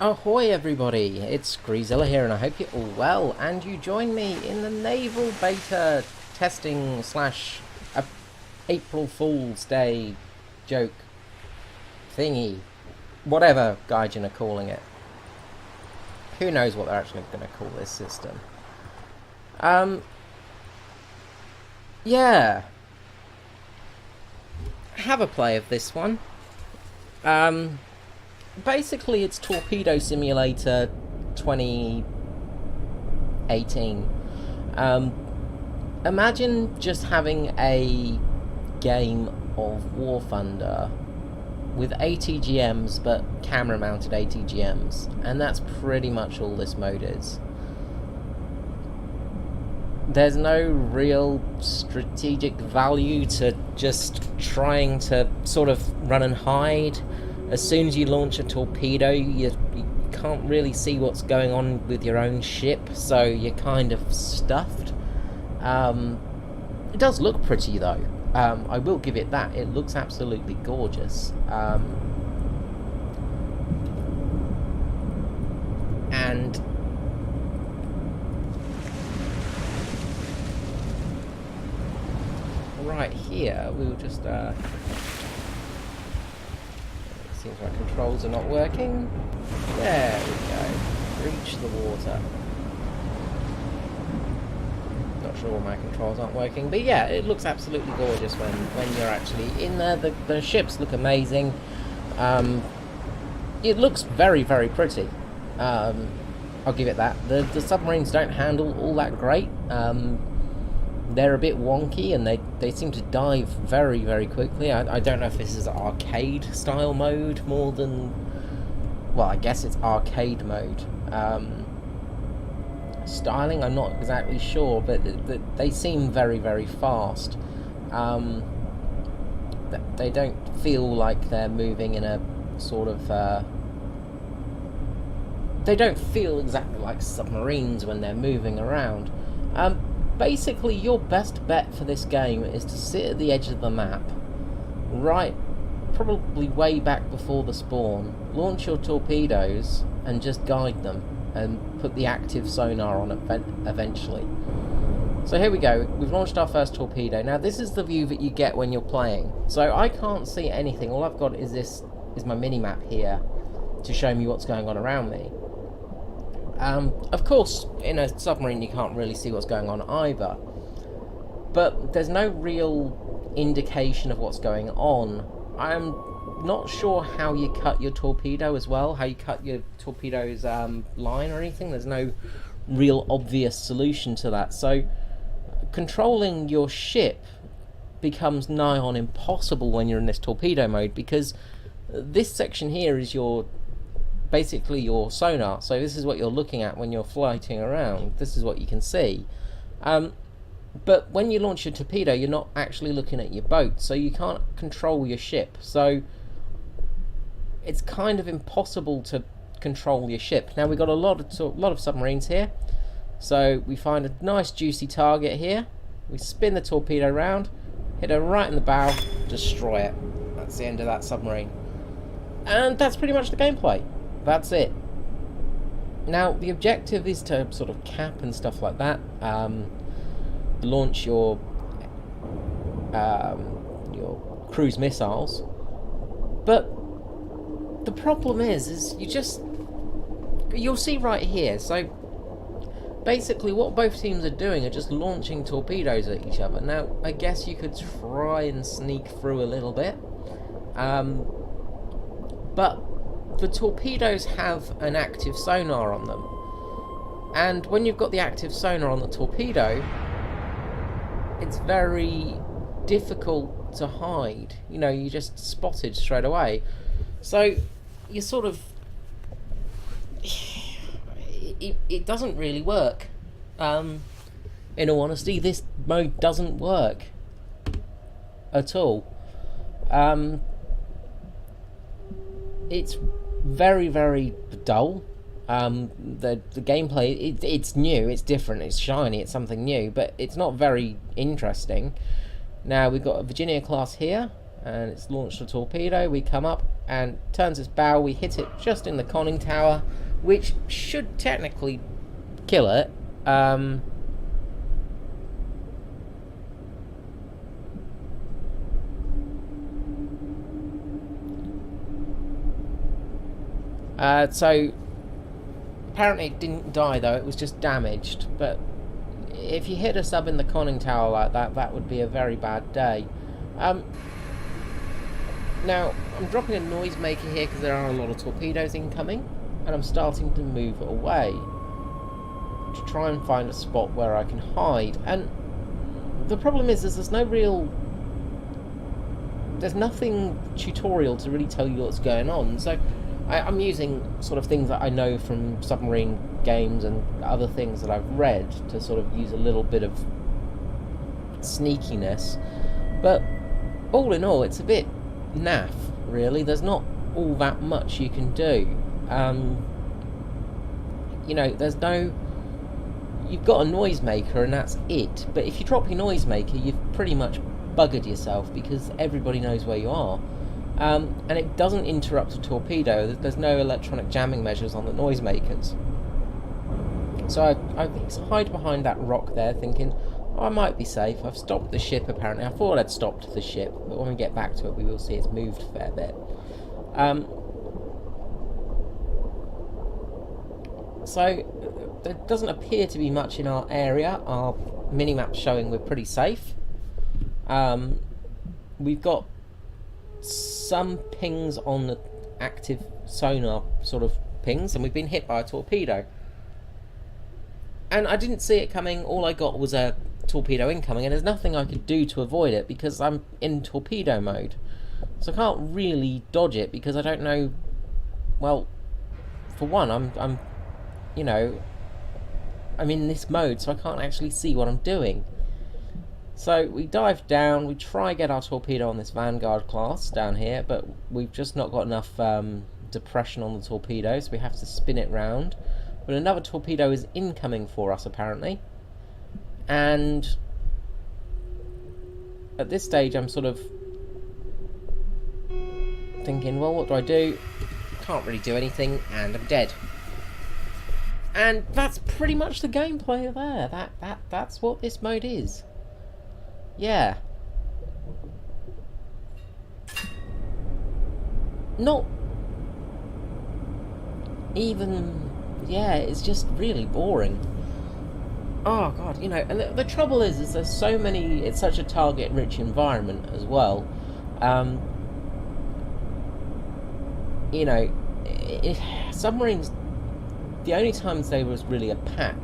Ahoy everybody, it's Greezilla here and I hope you're all well and you join me in the naval beta testing slash April Fool's Day joke thingy, whatever Gaijin are calling it. Who knows what they're actually going to call this system. Yeah. Have a play of this one. Basically it's Torpedo Simulator 2018. Imagine just having a game of War Thunder with ATGMs, but camera mounted ATGMs, and that's pretty much all this mode is. There's no real strategic value to just trying to sort of run and hide. As soon as you launch a torpedo, you can't really see what's going on with your own ship, so you're kind of stuffed. It does look pretty though. I will give it that. It looks absolutely gorgeous. And right here, we will just seems my controls are not working. There we go. Reach the water. Not sure why my controls aren't working, but yeah, it looks absolutely gorgeous when you're actually in there. The ships look amazing. It looks very, very pretty. I'll give it that. The submarines don't handle all that great. They're a bit wonky and they seem to dive very, very quickly. I don't know if this is arcade style mode more than... Well, I guess it's arcade mode. Styling, I'm not exactly sure, but they seem very, very fast. They don't feel like they're moving in a sort of... They don't feel exactly like submarines when they're moving around. Basically, your best bet for this game is to sit at the edge of the map, right, probably way back before the spawn, launch your torpedoes, and just guide them, and put the active sonar on eventually. So here we go, we've launched our first torpedo. Now this is the view that you get when you're playing. So I can't see anything, all I've got is my mini-map here to show me what's going on around me. Of course, in a submarine you can't really see what's going on either, but there's no real indication of what's going on. I'm not sure how you cut your torpedo as well, how you cut your torpedo's line or anything. There's no real obvious solution to that, so controlling your ship becomes nigh on impossible when you're in this torpedo mode, because this section here is basically your sonar, so this is what you're looking at when you're floating around. This is what you can see. But when you launch your torpedo, you're not actually looking at your boat, so you can't control your ship. So it's kind of impossible to control your ship. Now we've got a lot of submarines here, so we find a nice juicy target here. We spin the torpedo round, hit her right in the bow, destroy it. That's the end of that submarine. And that's pretty much the gameplay. That's it. Now the objective is to sort of cap and stuff like that. Launch your cruise missiles, but the problem is you'll see right here. So basically, what both teams are doing are just launching torpedoes at each other. Now I guess you could try and sneak through a little bit, but the torpedoes have an active sonar on them, and when you've got the active sonar on the torpedo, it's very difficult to hide. You know, you just spotted straight away. So you sort of... It doesn't really work. In all honesty, this mode doesn't work at all. It's very, very dull. The gameplay, it's new, it's different, it's shiny, it's something new, but it's not very interesting. Now we've got a Virginia class here, and it's launched a torpedo. We come up and turns its bow. We hit it just in the conning tower, which should technically kill it. So apparently it didn't die though, it was just damaged. But if you hit a sub in the conning tower like that, that would be a very bad day. Now, I'm dropping a noisemaker here because there are a lot of torpedoes incoming, and I'm starting to move away to try and find a spot where I can hide. And the problem is there's nothing tutorial to really tell you what's going on. So I'm using sort of things that I know from submarine games and other things that I've read to sort of use a little bit of sneakiness. But all in all, it's a bit naff, really. There's not all that much you can do. You know, there's no... You've got a noisemaker and that's it. But if you drop your noisemaker, you've pretty much buggered yourself because everybody knows where you are. And it doesn't interrupt a torpedo. There's no electronic jamming measures on the noisemakers. So I hide behind that rock there thinking, oh, I might be safe. I've stopped the ship apparently. I thought I'd stopped the ship, but when we get back to it we will see it's moved a fair bit. So there doesn't appear to be much in our area. Our mini-map's showing we're pretty safe. We've got some pings on the active sonar sort of pings, and we've been hit by a torpedo. And I didn't see it coming. All I got was a torpedo incoming, and there's nothing I could do to avoid it because I'm in torpedo mode. So I can't really dodge it because I don't know. Well, for one, I'm you know, I'm in this mode, so I can't actually see what I'm doing. So we dive down, we try get our torpedo on this Vanguard class down here, but we've just not got enough depression on the torpedo, so we have to spin it round. But another torpedo is incoming for us apparently, and at this stage I'm sort of thinking, well, what do I do? Can't really do anything, and I'm dead. And that's pretty much the gameplay there. That's what this mode is. Yeah. Not even... Yeah, it's just really boring. Oh god, you know, and the trouble is there's so many... It's such a target-rich environment as well. You know, submarines... The only times they was really a pack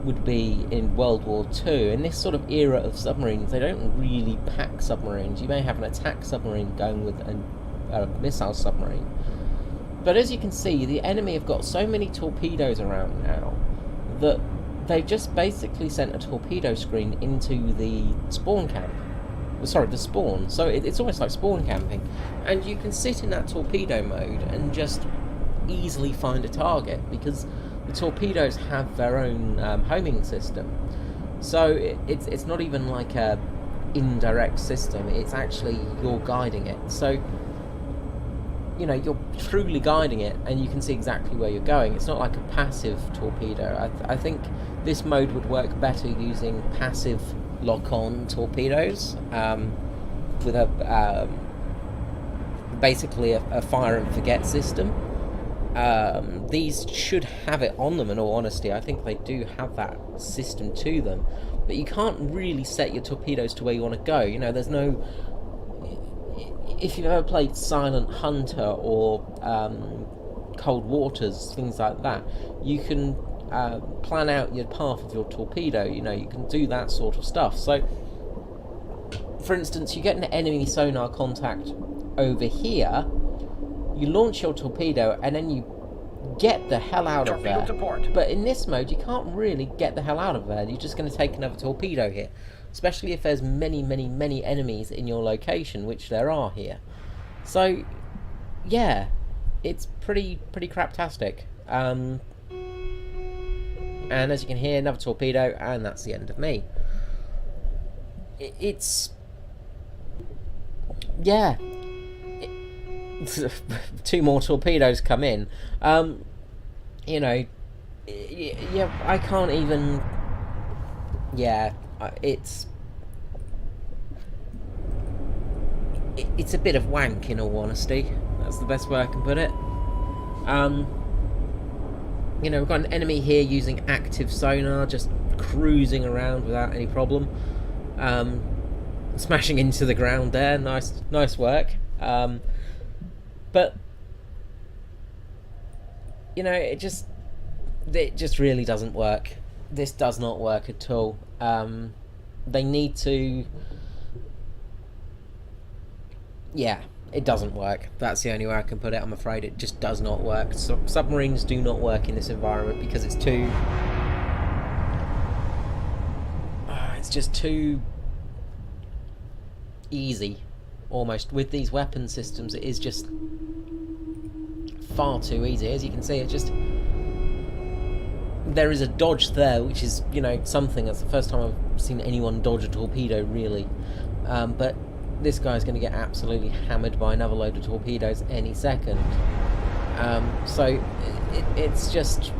would be in World War II. In this sort of era of submarines, they don't really pack submarines. You may have an attack submarine going with a missile submarine. But as you can see, the enemy have got so many torpedoes around now that they've just basically sent a torpedo screen into the spawn camp. Sorry, the spawn. So it's almost like spawn camping. And you can sit in that torpedo mode and just easily find a target because the torpedoes have their own homing system. So it's not even like a indirect system, it's actually you're guiding it. So, you know, you're truly guiding it and you can see exactly where you're going. It's not like a passive torpedo. I think this mode would work better using passive lock-on torpedoes with a basically a fire and forget system. These should have it on them, in all honesty. I think they do have that system to them, but you can't really set your torpedoes to where you want to go. You know, there's no... If you've ever played Silent Hunter or Cold Waters, things like that, you can plan out your path of your torpedo. You know, you can do that sort of stuff. So, for instance, you get an enemy sonar contact over here, you launch your torpedo and then you get the hell out of there. But in this mode you can't really get the hell out of there. You're just going to take another torpedo hit, especially if there's many enemies in your location, which there are here. So yeah, it's pretty craptastic. And as you can hear, another torpedo, and that's the end of me. It's yeah, two more torpedoes come in. You know, yeah, I can't even. Yeah, it's a bit of wank, in all honesty. That's the best way I can put it. You know, we've got an enemy here using active sonar, just cruising around without any problem. Smashing into the ground there. Nice work. But you know, it just really doesn't work. This does not work at all. They need to. Yeah, it doesn't work. That's the only way I can put it. I'm afraid it just does not work. Submarines do not work in this environment because it's too. It's just too easy, almost. With these weapon systems, it is just far too easy. As you can see, it just. There is a dodge there, which is, you know, something. That's the first time I've seen anyone dodge a torpedo, really. But this guy's going to get absolutely hammered by another load of torpedoes any second. So it's just...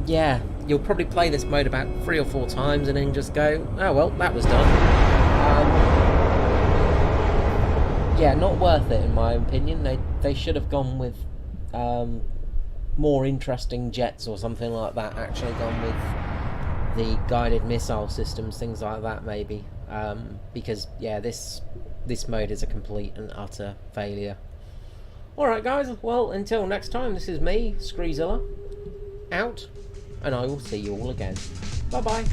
Yeah, you'll probably play this mode about 3 or 4 times and then just go, oh well, that was done. Yeah, not worth it in my opinion. They should have gone with more interesting jets or something like that. Actually gone with the guided missile systems, things like that maybe. Because yeah, this mode is a complete and utter failure. Alright guys, well until next time, this is me, Screezilla, out, and I will see you all again. Bye bye.